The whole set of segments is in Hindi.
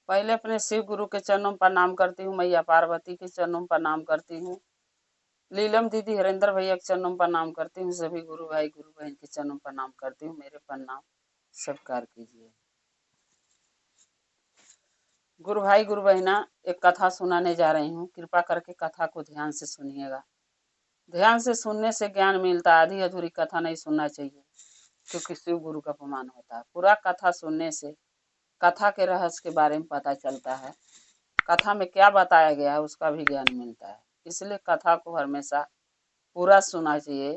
पहले अपने शिव गुरु के चरणों में प्रणाम करती हूँ, मैया पार्वती के चरणों में प्रणाम करती हूँ, लीलम दीदी हरेंद्र भैया के चरणों में प्रणाम करती हूँ, सभी गुरु भाई गुरु बहन के चरणों में प्रणाम करती हूँ। मेरे प्रणाम स्वीकार कीजिए। गुरु भाई गुरु बहना, एक कथा सुनाने जा रही हूँ। कृपा करके कथा को ध्यान से सुनिएगा। ध्यान से सुनने से ज्ञान मिलता है, आधी अधूरी कथा नहीं सुनना चाहिए, क्योंकि शिव गुरु का अपमान होता है। पूरा कथा सुनने से कथा के रहस्य के बारे में पता चलता है, कथा में क्या बताया गया है उसका भी ज्ञान मिलता है। इसलिए कथा को हमेशा पूरा सुनना चाहिए,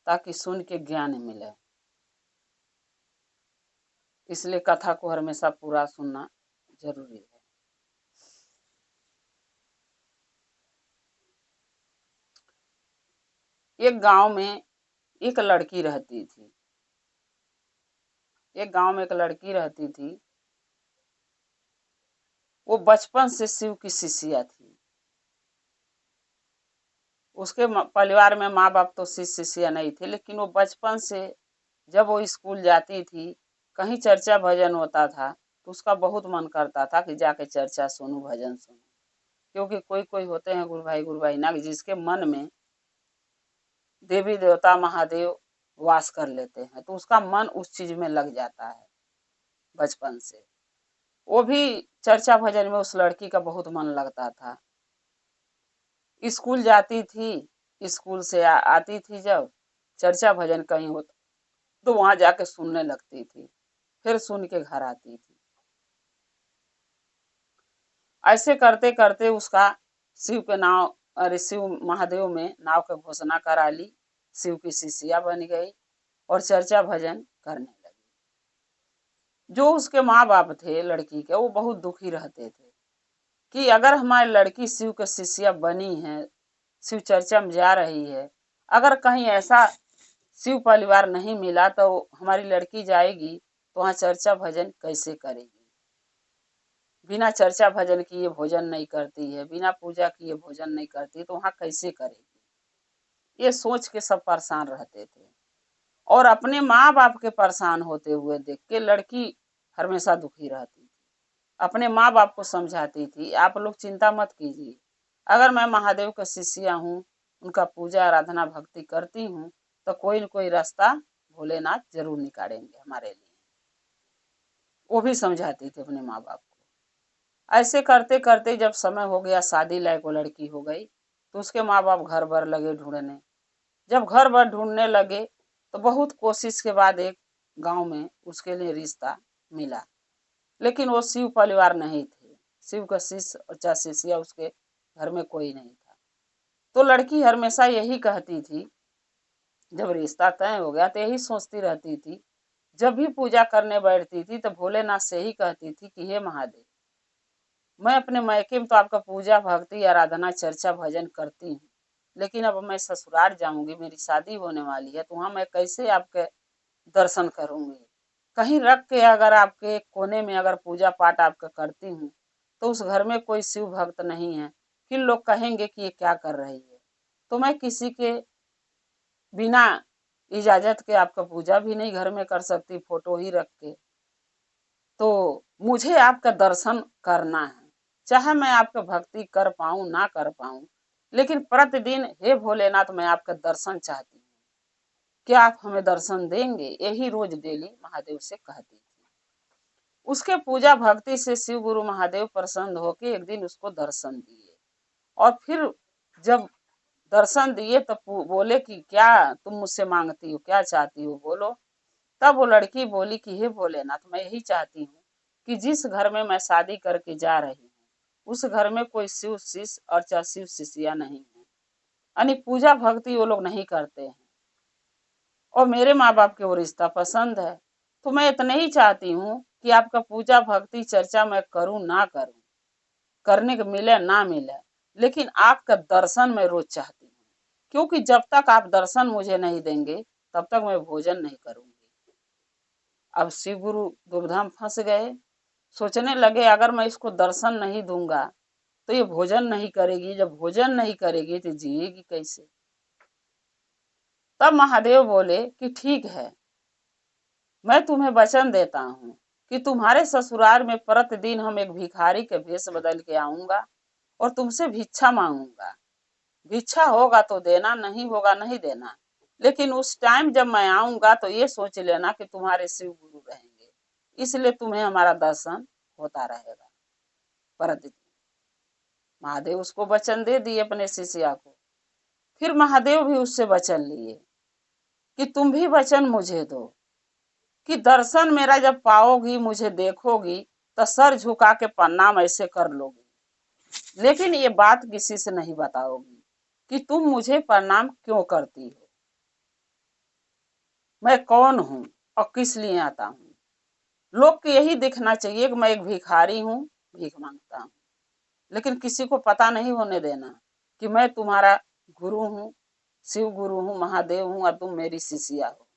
ताकि सुन के ज्ञान मिले। इसलिए कथा को हमेशा पूरा सुनना जरूरी है। एक गांव में एक लड़की रहती थी। एक गांव में एक लड़की रहती थी। वो बचपन से शिव की शिष्या थी। उसके परिवार में माँ बाप तो शिष्या नहीं थे, लेकिन वो बचपन से जब वो स्कूल जाती थी, कहीं चर्चा भजन होता था तो उसका बहुत मन करता था कि जाके चर्चा सुनूं, भजन सुनूं। क्योंकि कोई कोई होते हैं गुरु भाई ना, जिसके मन में देवी देवता महादेव वास कर लेते हैं, तो उसका मन उस चीज में लग जाता है बचपन से। वो भी चर्चा भजन में उस लड़की का बहुत मन लगता था। स्कूल जाती थी, स्कूल से आती थी, जब चर्चा भजन कहीं होता तो वहां जाके सुनने लगती थी, फिर सुन के घर आती थी। ऐसे करते करते उसका शिव के नाव, अरे शिव महादेव में नाव के घोषणा करा ली। शिव की शिष्या बन गई और चर्चा भजन करने लगी। जो उसके माँ बाप थे लड़की के, वो बहुत दुखी रहते थे कि अगर हमारी लड़की शिव के शिष्या बनी है, शिव चर्चा में जा रही है, अगर कहीं ऐसा शिव परिवार नहीं मिला तो हमारी लड़की जाएगी तो वहाँ चर्चा भजन कैसे करेगी। बिना चर्चा भजन किए भोजन नहीं करती है, बिना पूजा किए भोजन नहीं करती, तो वहाँ कैसे करेगी। ये सोच के सब परेशान रहते थे। और अपने माँ बाप के परेशान होते हुए देख के लड़की हमेशा दुखी रहती थी। अपने माँ बाप को समझाती थी, आप लोग चिंता मत कीजिए, अगर मैं महादेव का शिष्या हूँ, उनका पूजा आराधना भक्ति करती हूँ, तो कोई न कोई रास्ता भोलेनाथ जरूर निकालेंगे हमारे लिए। वो भी समझाती थी अपने माँ बाप को। ऐसे करते करते जब समय हो गया, शादी लायक वो लड़की हो गई, तो उसके माँ बाप घर भर लगे ढूंढने। जब घर भर ढूंढने लगे तो बहुत कोशिश के बाद एक गांव में उसके लिए रिश्ता मिला, लेकिन वो शिव परिवार नहीं थे। शिव का शिष्य और चाहे शिष्या उसके घर में कोई नहीं था। तो लड़की हमेशा यही कहती थी, जब रिश्ता तय हो गया तो यही सोचती रहती थी, जब भी पूजा करने बैठती थी तो भोलेनाथ से ही कहती थी कि हे महादेव, मैं अपने मायके में तो आपका पूजा भक्ति आराधना चर्चा भजन करती हूँ, लेकिन अब मैं ससुराल जाऊंगी, मेरी शादी होने वाली है, तो वहां मैं कैसे आपके दर्शन करूंगी। कहीं रख के अगर आपके कोने में अगर पूजा पाठ आपका करती हूँ, तो उस घर में कोई शिव भक्त नहीं है, फिर लोग कहेंगे कि ये क्या कर रही है। तो मैं किसी के बिना इजाजत के आपका पूजा भी नहीं घर में कर सकती, फोटो ही रख के। तो मुझे आपका दर्शन करना है, चाहे मैं आपका भक्ति कर पाऊं ना कर पाऊं, लेकिन प्रतिदिन हे भोलेनाथ मैं आपका दर्शन चाहती हूँ, क्या आप हमें दर्शन देंगे। यही रोज डेली महादेव से कहती थी। उसके पूजा भक्ति से शिव गुरु महादेव प्रसन्न होकर एक दिन उसको दर्शन दिए। और फिर जब दर्शन दिए तो बोले कि क्या तुम मुझसे मांगती हो, क्या चाहती हो, बोलो। तब वो लड़की बोली कि हे भोलेनाथ, मैं यही चाहती हूँ कि जिस घर में मैं शादी करके जा रही हूँ, उस घर में कोई शिव शिष्य और चाहे शिव शिष्या नहीं है, यानी पूजा भक्ति वो लोग नहीं करते हैं, और मेरे माँ बाप के वो रिश्ता पसंद है। तो मैं इतना ही चाहती हूँ कि आपका पूजा भक्ति चर्चा मैं करूँ ना करूँ, करने को मिले ना मिले, लेकिन आपका दर्शन मैं रोज चाहती हूँ, क्योंकि जब तक आप दर्शन मुझे नहीं देंगे तब तक मैं भोजन नहीं करूंगी। अब शिव गुरु दुविधा में फंस गए, सोचने लगे अगर मैं इसको दर्शन नहीं दूंगा तो ये भोजन नहीं करेगी, जब भोजन नहीं करेगी तो जिएगी कैसे। तब महादेव बोले कि ठीक है, मैं तुम्हें वचन देता हूँ कि तुम्हारे ससुराल में प्रतिदिन हम एक भिखारी के भेष बदल के आऊंगा और तुमसे भिक्षा मांगूंगा। भिक्षा होगा तो देना, नहीं होगा नहीं देना, लेकिन उस टाइम जब मैं आऊंगा तो ये सोच लेना कि तुम्हारे शिव गुरु रहेंगे, इसलिए तुम्हें हमारा दर्शन होता रहेगा प्रतिदिन। महादेव उसको वचन दे दिए अपने शिष्या को। फिर महादेव भी उससे वचन लिए कि तुम भी वचन मुझे दो कि दर्शन मेरा जब पाओगी, मुझे देखोगी, तो सर झुका के प्रणाम ऐसे कर लोगी, लेकिन ये बात किसी से नहीं बताओगी कि तुम मुझे प्रणाम क्यों करती हो, मैं कौन हूं और किस लिए आता हूं। लोग को यही दिखना चाहिए कि मैं एक भिखारी हूं, भीख मांगता हूं, लेकिन किसी को पता नहीं होने देना कि मैं तुम्हारा गुरु हूं, शिव गुरु हूं, महादेव हूं और तुम मेरी शिष्या हो।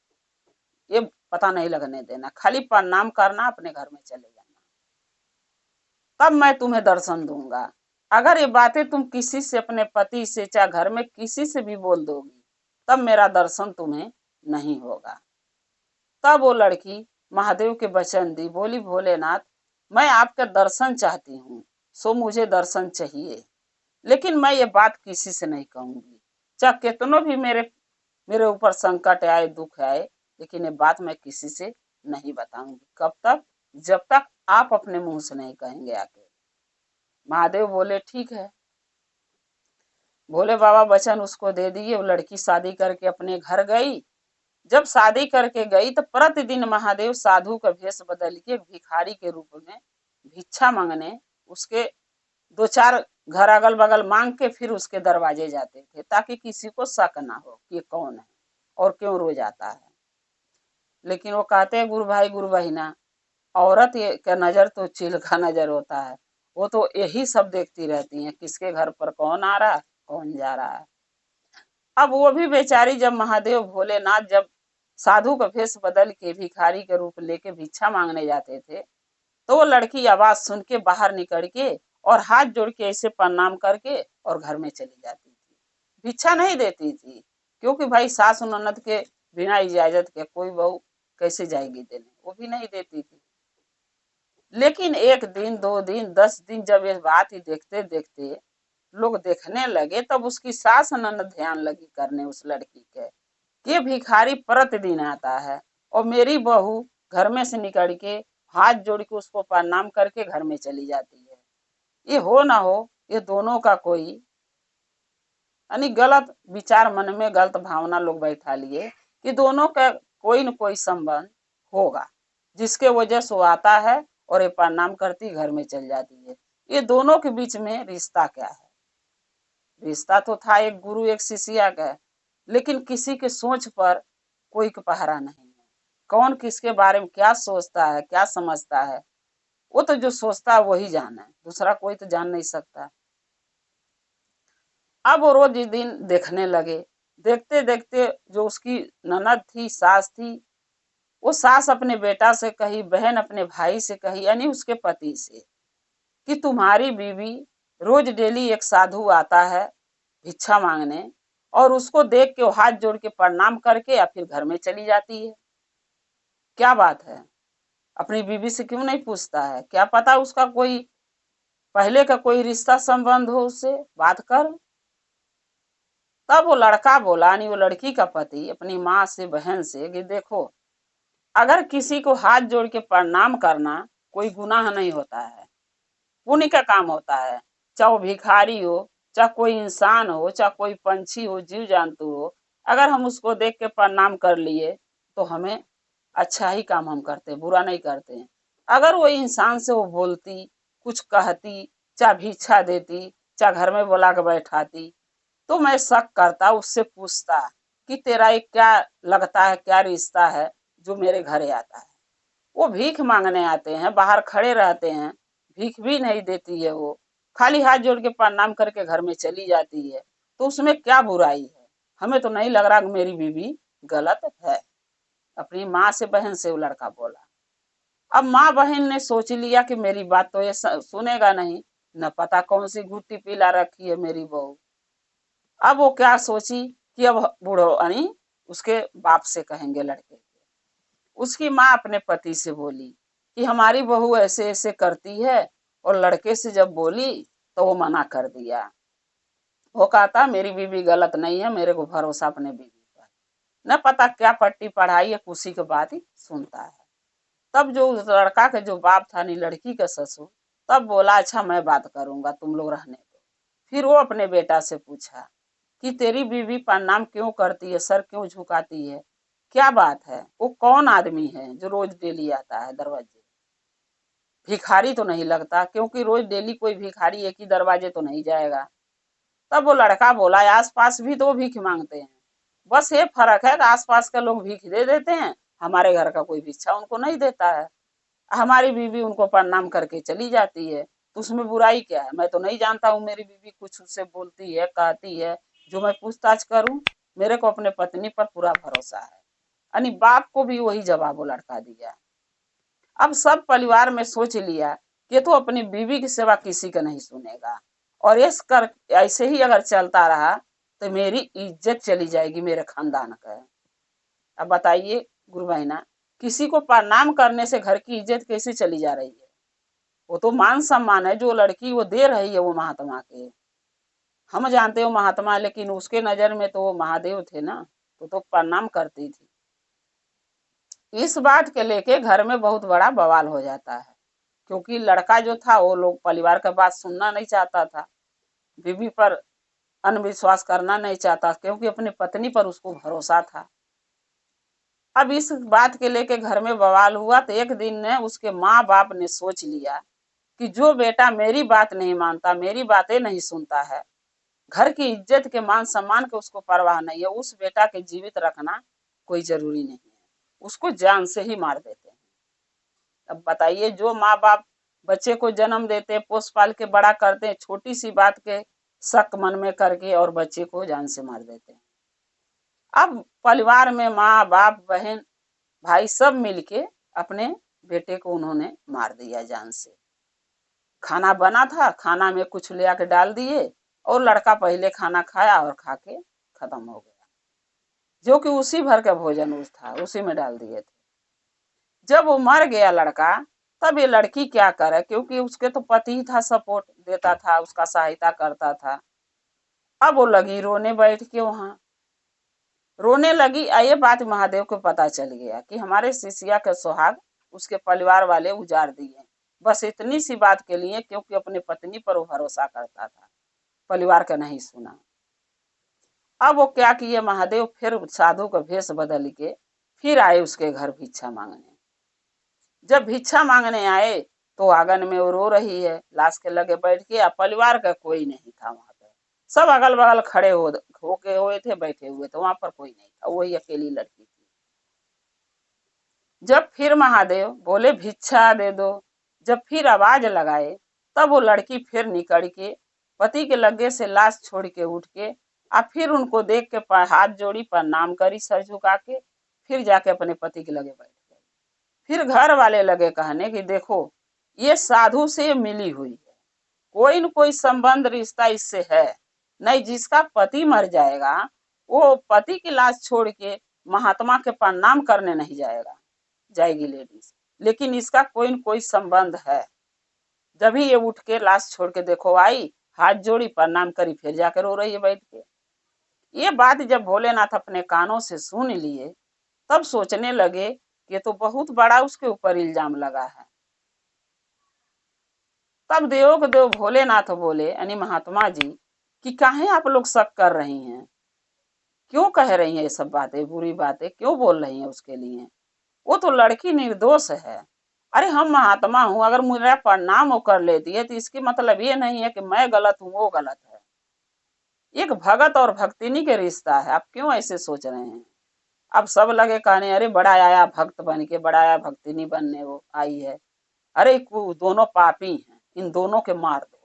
ये पता नहीं लगने देना, खाली प्रणाम करना, अपने घर में चले जाना, तब मैं तुम्हें दर्शन दूंगा। अगर ये बातें तुम किसी से, अपने पति से, चाहे घर में किसी से भी बोल दोगी, तब मेरा दर्शन तुम्हें नहीं होगा। तब वो लड़की महादेव के वचन दी, बोली भोलेनाथ मैं आपका दर्शन चाहती हूँ, सो मुझे दर्शन चाहिए, लेकिन मैं ये बात किसी से नहीं कहूंगी, चाहे कितनों भी मेरे ऊपर संकट आए, दुख आए, लेकिन ये बात मैं किसी से नहीं बताऊंगी। कब तक? जब तक आप अपने मुंह से नहीं कहेंगे आके। महादेव बोले ठीक है। भोले बाबा वचन उसको दे दिए। वो लड़की शादी करके अपने घर गई। जब शादी करके गई तो प्रतिदिन महादेव साधु का भेष बदल के भिखारी के रूप में भिक्षा मांगने उसके 2-4 घर अगल बगल मांग के फिर उसके दरवाजे जाते थे, ताकि किसी को शक ना हो कि कौन है और क्यों रोज आता है। लेकिन वो कहते हैं गुरु भाई गुरु बहिना, औरत का नजर तो चिल का नजर होता है, वो तो यही सब देखती रहती है, किसके घर पर कौन आ रहा है, कौन जा रहा है। अब वो भी बेचारी, जब महादेव भोलेनाथ जब साधु का भेष बदल के भिखारी के रूप लेके भिक्षा मांगने जाते थे, तो वो लड़की आवाज सुन के बाहर निकल के और हाथ जोड़ के ऐसे प्रणाम करके और घर में चली जाती थी। भिक्षा नहीं देती थी, क्योंकि भाई सास ननद के बिना इजाजत के कोई बहू कैसे जाएगी देने, वो भी नहीं देती थी। लेकिन 1 दिन 2 दिन 10 दिन जब ये बात ही देखते देखते लोग देखने लगे, तब उसकी सास ननद ध्यान लगी करने उस लड़की के, ये भिखारी प्रतिदिन आता है और मेरी बहू घर में से निकल के हाथ जोड़ के उसको प्रणाम करके घर में चली जाती है। ये हो ना हो, ये दोनों का कोई यानी गलत विचार मन में, गलत भावना लोग बैठा लिए कि दोनों का कोई न कोई संबंध होगा, जिसके वजह से वो आता है और ये प्रणाम करती घर में चल जाती है। ये दोनों के बीच में रिश्ता क्या है? रिश्ता तो था एक गुरु एक शिष्या का, लेकिन किसी के सोच पर कोई का पहरा नहीं है। कौन किसके बारे में क्या सोचता है, क्या समझता है, वो तो जो सोचता है वही जाना है, दूसरा कोई तो जान नहीं सकता। अब वो रोज इस दिन देखने लगे। देखते देखते जो उसकी ननद थी, सास थी, वो सास अपने बेटा से कही, बहन अपने भाई से कही, यानी उसके पति से, कि तुम्हारी बीवी रोज डेली एक साधु आता है भिक्षा मांगने, और उसको देख के वो हाथ जोड़ के प्रणाम करके या फिर घर में चली जाती है। क्या बात है? अपनी बीवी से क्यों नहीं पूछता है? क्या पता उसका कोई पहले का कोई रिश्ता संबंध हो, उससे बात कर। तब वो लड़का बोला, यानी वो लड़की का पति अपनी माँ से, बहन से, कि देखो, अगर किसी को हाथ जोड़ के प्रणाम करना कोई गुनाह नहीं होता है, पुण्य का काम होता है। चाहे वो भिखारी हो, चाहे कोई इंसान हो, चाहे कोई पंछी हो, जीव जंतु हो, अगर हम उसको देख के प्रणाम कर लिए तो हमें अच्छा ही काम हम करते हैं, बुरा नहीं करते हैं। अगर वो इंसान से वो बोलती, कुछ कहती, चाहे भिक्षा देती, चाहे घर में बुला के बैठाती, तो मैं शक करता, उससे पूछता कि तेरा एक क्या लगता है, क्या रिश्ता है जो मेरे घरे आता है। वो भीख मांगने आते हैं, बाहर खड़े रहते हैं, भीख भी नहीं देती है, वो खाली हाथ जोड़ के प्रणाम करके घर में चली जाती है, तो उसमें क्या बुराई है? हमें तो नहीं लग रहा कि मेरी बीवी गलत है। अपनी माँ से, बहन से वो लड़का बोला। अब माँ बहन ने सोच लिया कि मेरी बात तो ये सुनेगा नहीं, न पता कौन सी घुट्टी पिला रखी है मेरी बहू। अब वो क्या सोची कि अब बूढ़ो यानी उसके बाप से कहेंगे लड़के के। उसकी माँ अपने पति से बोली कि हमारी बहू ऐसे ऐसे करती है, और लड़के से जब बोली तो वो मना कर दिया। वो कहता मेरी बीवी गलत नहीं है, मेरे को भरोसा अपने बीवी पर। न पता क्या पट्टी पढ़ाई है, कुसी के बात ही सुनता है। तब जो उस लड़का के जो बाप था, नहीं लड़की का ससुर, तब बोला अच्छा मैं बात करूंगा, तुम लोग रहने दो। फिर वो अपने बेटा से पूछा कि तेरी बीवी प्रणाम क्यों करती है, सर क्यों झुकाती है, क्या बात है, वो कौन आदमी है जो रोज डेली आता है दरवाजे? भिखारी तो नहीं लगता, क्योंकि रोज डेली कोई भिखारी एक ही दरवाजे तो नहीं जाएगा। तब वो लड़का बोला आस पास भी तो भीख मांगते हैं, बस ये फर्क है कि आस पास के लोग भीख दे देते हैं, हमारे घर का कोई भिक्षा उनको नहीं देता है। हमारी बीवी उनको प्रणाम करके चली जाती है, तो उसमें बुराई क्या है? मैं तो नहीं जानता हूँ मेरी बीवी कुछ उससे बोलती है कहती है जो मैं पूछताछ करूं। मेरे को अपने पत्नी पर पूरा भरोसा है। यानी बाप को भी वही जवाब वो लड़का दिया। अब सब परिवार में सोच लिया कि तो अपनी बीवी की सेवा किसी का नहीं सुनेगा, और इस कर ऐसे ही अगर चलता रहा तो मेरी इज्जत चली जाएगी मेरे खानदान का। अब बताइए गुरु बहना, किसी को प्रणाम करने से घर की इज्जत कैसे चली जा रही है? वो तो मान सम्मान है जो लड़की वो दे रही है वो महात्मा के। हम जानते हो महात्मा, लेकिन उसके नजर में तो वो महादेव थे ना, तो प्रणाम करती थी। इस बात के लेके घर में बहुत बड़ा बवाल हो जाता है, क्योंकि लड़का जो था वो लोग परिवार का बात सुनना नहीं चाहता था, बीवी पर अंधविश्वास करना नहीं चाहता, क्योंकि अपनी पत्नी पर उसको भरोसा था। अब इस बात के लेके घर में बवाल हुआ, तो एक दिन ने उसके माँ बाप ने सोच लिया कि जो बेटा मेरी बात नहीं मानता, मेरी बातें नहीं सुनता है, घर की इज्जत के मान सम्मान के उसको परवाह नहीं है, उस बेटा के जीवित रखना कोई जरूरी नहीं है, उसको जान से ही मार देते हैं। अब बताइए, जो माँ बाप बच्चे को जन्म देते, पोस पाल के बड़ा करते हैं, छोटी सी बात के शक मन में करके और बच्चे को जान से मार देते हैं। अब परिवार में माँ बाप बहन भाई सब मिलके अपने बेटे को उन्होंने मार दिया जान से। खाना बना था, खाना में कुछ ले आके डाल दिए, और लड़का पहले खाना खाया और खा के खत्म हो गया, जो कि उसी भर का भोजन उस था, उसी में डाल दिए थे। जब वो मर गया लड़का, तब ये लड़की क्या करे, क्योंकि उसके तो पति ही था, सपोर्ट देता था, उसका सहायता करता था। अब वो लगी रोने बैठ के वहां, रोने लगी। ये बात महादेव को पता चल गया कि हमारे शिष्या के सुहाग उसके परिवार वाले उजाड़ दिए, बस इतनी सी बात के लिए, क्योंकि अपने पत्नी पर वो भरोसा करता था, परिवार का नहीं सुना। अब वो क्या किए, महादेव फिर साधु का भेष बदल के फिर आए उसके घर भिक्षा मांगने। जब भिक्षा मांगने आए तो आंगन में वो रो रही है, लाश के लगे बैठ के। परिवार का कोई नहीं था वहां पे, सब अगल बगल खड़े होके हुए थे, बैठे हुए थे, वहां पर कोई नहीं था, वही अकेली लड़की थी। जब फिर महादेव बोले भिक्षा दे दो, जब फिर आवाज लगाए, तब वो लड़की फिर निकल के पति के लगे से लाश छोड़ के उठ के फिर उनको देख के हाथ जोड़ी, प्रणाम करी सर झुका के, फिर जाके अपने पति के लगे बैठ गई। फिर घर वाले लगे कहने कि देखो ये साधु से मिली हुई है, कोई न कोई संबंध रिश्ता इससे है नहीं। जिसका पति मर जाएगा वो पति की लाश छोड़ के महात्मा के प्रणाम करने नहीं जाएगी लेडीज, लेकिन इसका कोई न कोई संबंध है। जब ही ये उठ के लाश छोड़ के देखो आई, हाथ जोड़ी प्रणाम करी, फिर जाकर रो रही है बैठ के। ये बात जब भोलेनाथ अपने कानों से सुन लिए, तब सोचने लगे कि तो बहुत बड़ा उसके ऊपर इल्जाम लगा है। तब देवों के देव भोलेनाथ बोले, यानी महात्मा जी, कि काहे आप लोग शक कर रही हैं, क्यों कह रही हैं ये सब बातें, बुरी बातें क्यों बोल रही हैं उसके लिए? वो तो लड़की निर्दोष है। अरे हम महात्मा हूं, अगर मेरा प्रणाम वो कर लेती है तो इसकी मतलब ये नहीं है कि मैं गलत हूं वो गलत है। एक भगत और भक्तिनी के रिश्ता है, आप क्यों ऐसे सोच रहे हैं? अब सब लगे कहने अरे बड़ा आया भक्त बन के, बड़ा आया भक्तिनी बनने वो आई है। अरे दोनों पापी हैं, इन दोनों के मार दो।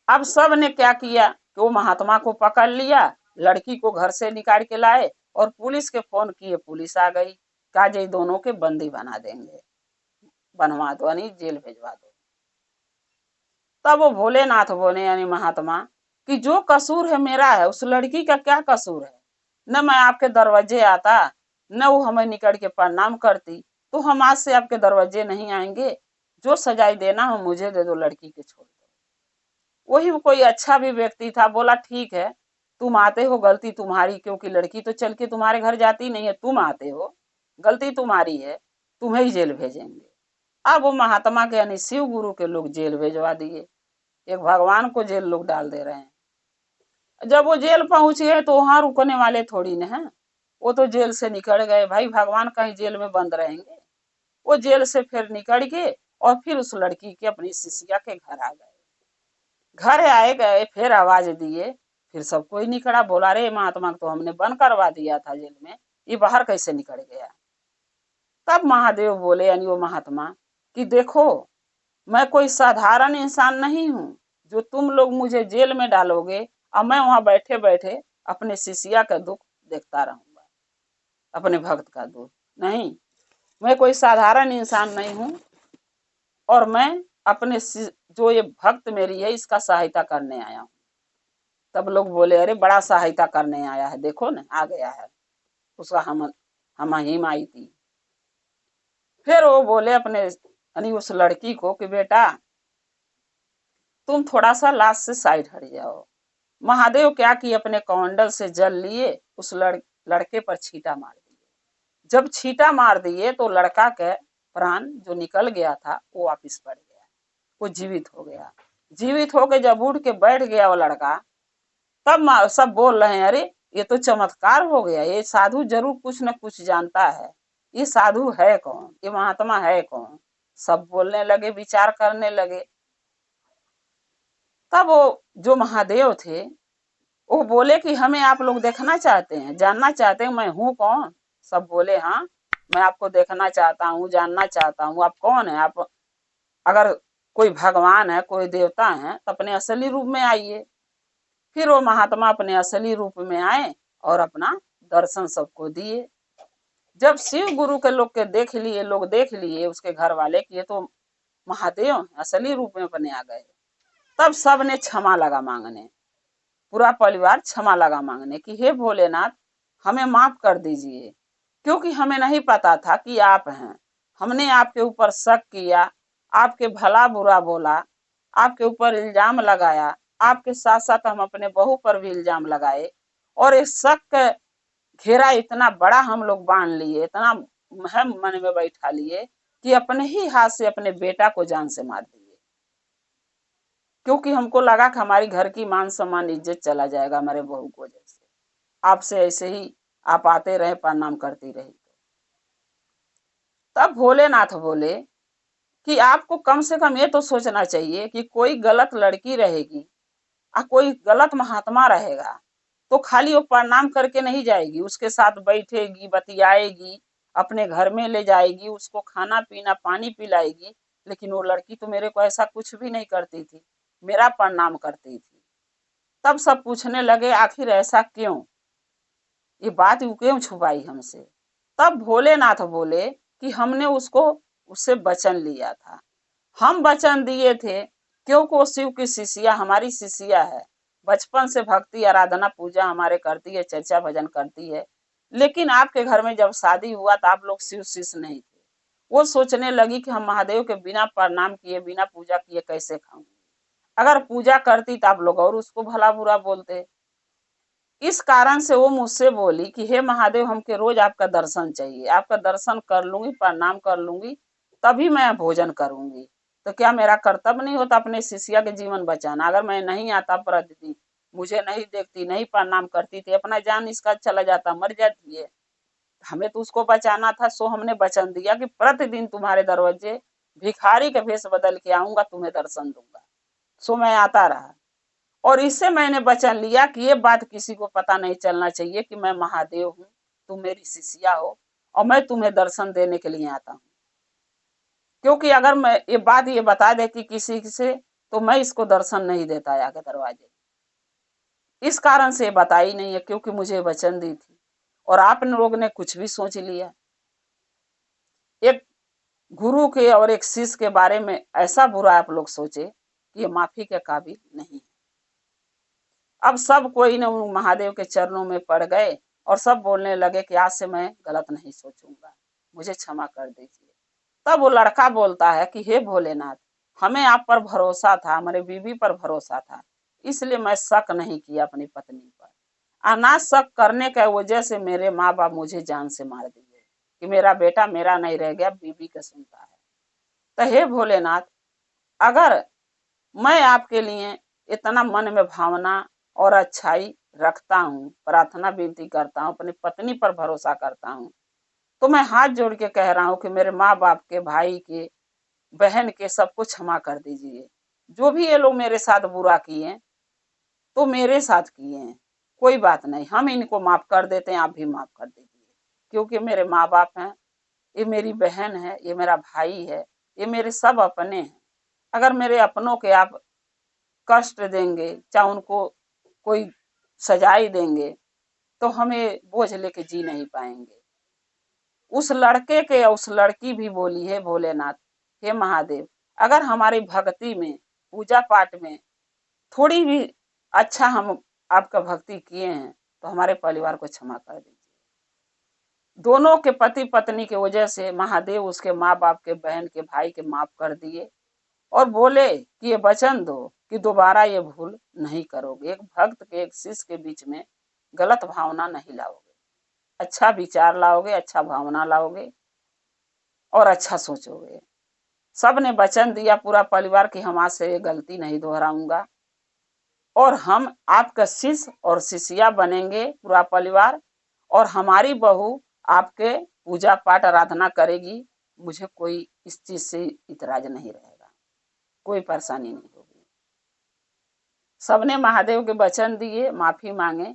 अब सब ने क्या किया कि वो महात्मा को पकड़ लिया, लड़की को घर से निकाल के लाए और पुलिस के फोन किए, पुलिस आ गई, कहा जे दोनों के बंदी बना देंगे, बनवा दो, यानी जेल भेजवा दो। तब वो भोलेनाथ बोले, यानी महात्मा, कि जो कसूर है मेरा है, उस लड़की का क्या कसूर है? न मैं आपके दरवाजे आता, न वो हमें निकल के प्रणाम करती, तो हम आज से आपके दरवाजे नहीं आएंगे, जो सजाई देना हो मुझे दे दो, लड़की के छोड़ दो। वही कोई अच्छा भी व्यक्ति था, बोला ठीक है तुम आते हो, गलती तुम्हारी, क्योंकि लड़की तो चल के तुम्हारे घर जाती नहीं है, तुम आते हो, गलती तुम्हारी है, तुम्हें ही जेल भेजेंगे। अब वो महात्मा के यानी शिव गुरु के लोग जेल भेजवा दिए। एक भगवान को जेल लोग डाल दे रहे हैं। जब वो जेल पहुंचे तो वहां रुकने वाले थोड़ी न है, वो तो जेल से निकल गए। भाई भगवान कहीं जेल में बंद रहेंगे? वो जेल से फिर निकल के और फिर उस लड़की के अपनी शिष्या के घर आ गए। घर आए गए, फिर आवाज दिए, फिर सब कोई निकला, बोला रे महात्मा तो हमने बंद करवा दिया था जेल में, ये बाहर कैसे निकल गया? तब महादेव बोले यानी वो महात्मा कि देखो मैं कोई साधारण इंसान नहीं हूँ जो तुम लोग मुझे जेल में डालोगे और मैं वहां बैठे बैठे अपने शिष्या का दुख देखता रहूंगा, अपने भक्त का दुख नहीं। मैं कोई साधारण इंसान नहीं हूँ, और मैं अपने जो ये भक्त मेरी है इसका सहायता करने आया हूँ। तब लोग बोले अरे बड़ा सहायता करने आया है, देखो ना आ गया है, उसका हम हिम आई थी। फिर वो बोले अपने यानी उस लड़की को कि बेटा तुम थोड़ा सा लाश से साइड हट जाओ। महादेव क्या किए, अपने कमंडल से जल लिए, उस लड़के पर छींटा मार दिए। जब छींटा मार दिए तो लड़का के प्राण जो निकल गया था वो वापिस पड़ गया, वो जीवित हो गया। जीवित होके जब उठ के बैठ गया वो लड़का, तब सब बोल रहे हैं अरे ये तो चमत्कार हो गया, ये साधु जरूर कुछ न कुछ जानता है, ये साधु है कौन, ये महात्मा है कौन? सब बोलने लगे, विचार करने लगे। तब वो जो महादेव थे वो बोले कि हमें आप लोग देखना चाहते हैं, जानना चाहते हैं मैं हूँ कौन? सब बोले हाँ मैं आपको देखना चाहता हूँ, जानना चाहता हूँ, आप कौन है? आप अगर कोई भगवान है, कोई देवता है तो अपने असली रूप में आइए। फिर वो महात्मा अपने असली रूप में आए और अपना दर्शन सबको दिए। जब शिव गुरु के लोग के देख लिए, लोग देख लिए उसके घर वाले कि ये तो महादेव असली रूप में अपने आ गए, तब सब ने क्षमा लगा मांगने, पूरा परिवार क्षमा लगा मांगने कि हे भोलेनाथ हमें माफ कर दीजिए, क्योंकि हमें नहीं पता था कि आप हैं। हमने आपके ऊपर शक किया, आपके भला बुरा बोला, आपके ऊपर इल्जाम लगाया, आपके साथ साथ हम अपने बहू पर भी इल्जाम लगाए, और इस शक का घेरा इतना बड़ा हम लोग बांध लिए, इतना हम मन में बैठा लिए कि अपने ही हाथ से अपने बेटा को जान से मार दिए, क्योंकि हमको लगा कि हमारी घर की मान सम्मान इज्जत चला जाएगा हमारे बहू को वजह से। आपसे ऐसे ही आप आते रहे, प्रणाम करती रही। तब भोलेनाथ बोले कि आपको कम से कम ये तो सोचना चाहिए कि कोई गलत लड़की रहेगी और कोई गलत महात्मा रहेगा तो खाली वो प्रणाम करके नहीं जाएगी, उसके साथ बैठेगी, बतियाएगी, अपने घर में ले जाएगी, उसको खाना पीना पानी पिलाएगी। लेकिन वो लड़की तो मेरे को ऐसा कुछ भी नहीं करती थी, मेरा प्रणाम करती थी। तब सब पूछने लगे आखिर ऐसा क्यों, ये बात क्यों छुपाई हमसे? तब भोलेनाथ बोले कि हमने उसको उससे वचन लिया था, हम वचन दिए थे, क्योंकि वो शिव की शिष्या, हमारी शिष्या है, बचपन से भक्ति आराधना पूजा हमारे करती है, चर्चा भजन करती है। लेकिन आपके घर में जब शादी हुआ तो आप लोग शिव शिष्य नहीं थे। वो सोचने लगी कि हम महादेव के बिना प्रणाम किए, बिना पूजा किए कैसे खाऊंगी, अगर पूजा करती तो आप लोग और उसको भला बुरा बोलते। इस कारण से वो मुझसे बोली कि हे महादेव हमके रोज आपका दर्शन चाहिए, आपका दर्शन कर लूंगी, प्रणाम कर लूंगी, तभी मैं भोजन करूंगी। तो क्या मेरा कर्तव्य नहीं होता अपने शिष्या के जीवन बचाना? अगर मैं नहीं आता प्रतिदिन, मुझे नहीं देखती, नहीं प्रणाम करती थी, अपना जान इसका चला जाता, मर जाती है, हमें तो उसको बचाना था। सो हमने वचन दिया कि प्रतिदिन तुम्हारे दरवाजे भिखारी के भेष बदल के आऊंगा, तुम्हें दर्शन दूंगा। सो मैं आता रहा, और इससे मैंने वचन लिया कि ये बात किसी को पता नहीं चलना चाहिए कि मैं महादेव हूँ, तुम मेरी शिष्या हो और मैं तुम्हें दर्शन देने के लिए आता हूँ। क्योंकि अगर मैं ये बात ये बता देती किसी से तो मैं इसको दर्शन नहीं देता आके दरवाजे। इस कारण से बताई नहीं है, क्योंकि मुझे वचन दी थी, और आप लोग ने कुछ भी सोच लिया। एक गुरु के और एक शिष्य के बारे में ऐसा बुरा आप लोग सोचे कि ये माफी के काबिल नहीं है। अब सब कोई ने महादेव के चरणों में पड़ गए और सब बोलने लगे कि आज से मैं गलत नहीं सोचूंगा, मुझे क्षमा कर दीजिए। तब वो लड़का बोलता है कि हे भोलेनाथ, हमें आप पर भरोसा था, हमारे बीवी पर भरोसा था, इसलिए मैं शक नहीं किया अपनी पत्नी पर। अनाज शक करने की वजह से मेरे माँ बाप मुझे जान से मार दिए कि मेरा बेटा मेरा नहीं रह गया, बीवी का सुनता है। तो हे भोलेनाथ, अगर मैं आपके लिए इतना मन में भावना और अच्छाई रखता हूँ, प्रार्थना विनती करता हूँ, अपनी पत्नी पर भरोसा करता हूँ, तो मैं हाथ जोड़ के कह रहा हूँ कि मेरे माँ बाप के, भाई के, बहन के सबको क्षमा कर दीजिए। जो भी ये लोग मेरे साथ बुरा किए तो मेरे साथ किए हैं, कोई बात नहीं, हम इनको माफ कर देते हैं, आप भी माफ कर दीजिए, क्योंकि मेरे माँ बाप हैं, ये मेरी बहन है, ये मेरा भाई है, ये मेरे सब अपने हैं। अगर मेरे अपनों के आप कष्ट देंगे, चाहे उनको कोई सजाई देंगे, तो हमें बोझ लेके जी नहीं पाएंगे। उस लड़के के या उस लड़की भी बोली है भोलेनाथ, हे महादेव, अगर हमारी भक्ति में, पूजा पाठ में थोड़ी भी अच्छा हम आपका भक्ति किए हैं तो हमारे परिवार को क्षमा कर दीजिए। दोनों के पति पत्नी के वजह से महादेव उसके माँ बाप के, बहन के, भाई के माफ कर दिए और बोले कि ये वचन दो कि दोबारा ये भूल नहीं करोगे। एक भक्त के, एक शिष्य के बीच में गलत भावना नहीं लाओगे, अच्छा विचार लाओगे, अच्छा भावना लाओगे और अच्छा सोचोगे। सब ने वचन दिया, पूरा परिवार, की हम आज से ये गलती नहीं दोहराऊंगा और हम आपका शिष्य और शिष्या बनेंगे पूरा परिवार, और हमारी बहू आपके पूजा पाठ आराधना करेगी, मुझे कोई इस चीज से इतराज नहीं रहेगा, कोई परेशानी नहीं होगी। सबने महादेव के वचन दिए, माफी मांगे।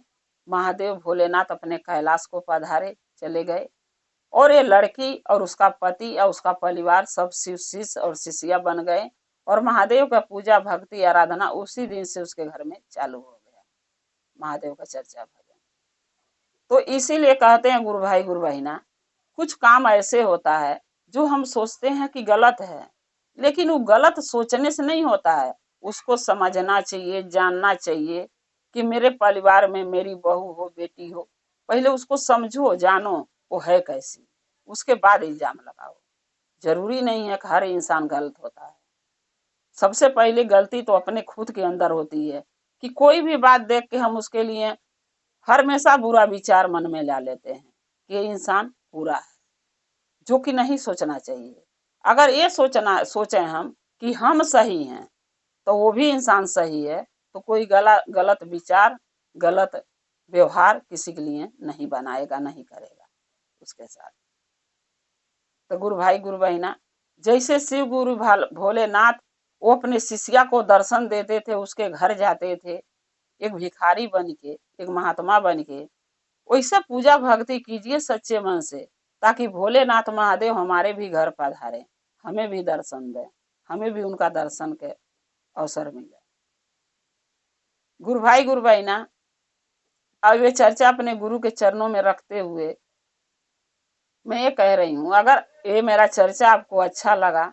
महादेव भोलेनाथ अपने कैलाश को पधारे, चले गए और ये लड़की और उसका पति और उसका परिवार सब शिव शिष्य और शिष्या बन गए और महादेव का पूजा भक्ति आराधना उसी दिन से उसके घर में चालू हो गया, महादेव का चर्चा भजन। तो इसीलिए कहते हैं गुरु भाई गुरु बहिना, कुछ काम ऐसे होता है जो हम सोचते हैं कि गलत है, लेकिन वो गलत सोचने से नहीं होता है, उसको समझना चाहिए, जानना चाहिए कि मेरे परिवार में मेरी बहू हो, बेटी हो, पहले उसको समझो, जानो वो है कैसी, उसके बाद इल्जाम लगाओ। जरूरी नहीं है कि हर इंसान गलत होता है। सबसे पहले गलती तो अपने खुद के अंदर होती है कि कोई भी बात देख के हम उसके लिए हमेशा बुरा विचार मन में ला लेते हैं कि ये इंसान बुरा है, जो कि नहीं सोचना चाहिए। अगर ये सोचे हम कि हम सही हैं तो वो भी इंसान सही है, तो कोई गलत विचार, गलत व्यवहार किसी के लिए नहीं बनाएगा, नहीं करेगा उसके साथ। तो गुरु भाई गुरु बहिना, जैसे शिव गुरु भोलेनाथ वो अपने शिष्या को दर्शन देते थे, उसके घर जाते थे एक भिखारी बन के, एक महात्मा बन के, वैसे पूजा भक्ति कीजिए सच्चे मन से, ताकि भोलेनाथ महादेव हमारे भी घर पधारे, हमें भी दर्शन दें, हमें भी उनका दर्शन के अवसर मिले। गुरु भाई गुरु बहिना, अब ये चर्चा अपने गुरु के चरणों में रखते हुए मैं ये कह रही हूँ, अगर ये मेरा चर्चा आपको अच्छा लगा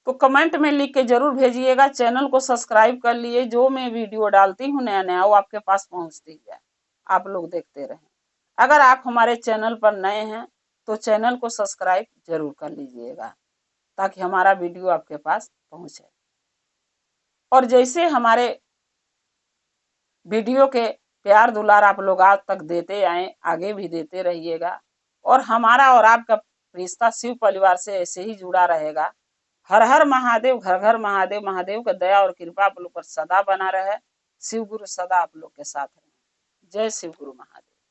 तो कमेंट में लिख के जरूर भेजिएगा। चैनल को सब्सक्राइब कर लिए, जो मैं वीडियो डालती हूँ नया नया वो आपके पास पहुंचती है, आप लोग देखते रहें। अगर आप हमारे चैनल पर नए हैं तो चैनल को सब्सक्राइब जरूर कर लीजिएगा ताकि हमारा वीडियो आपके पास पहुंचे। और जैसे हमारे वीडियो के प्यार दुलार आप लोग आज तक देते आए, आगे भी देते रहिएगा और हमारा और आपका रिश्ता शिव परिवार से ऐसे ही जुड़ा रहेगा। हर हर महादेव, घर घर महादेव, महादेव का दया और कृपा आप लोग पर सदा बना रहे। शिव गुरु सदा आप लोग के साथ रहे। जय शिव गुरु महादेव।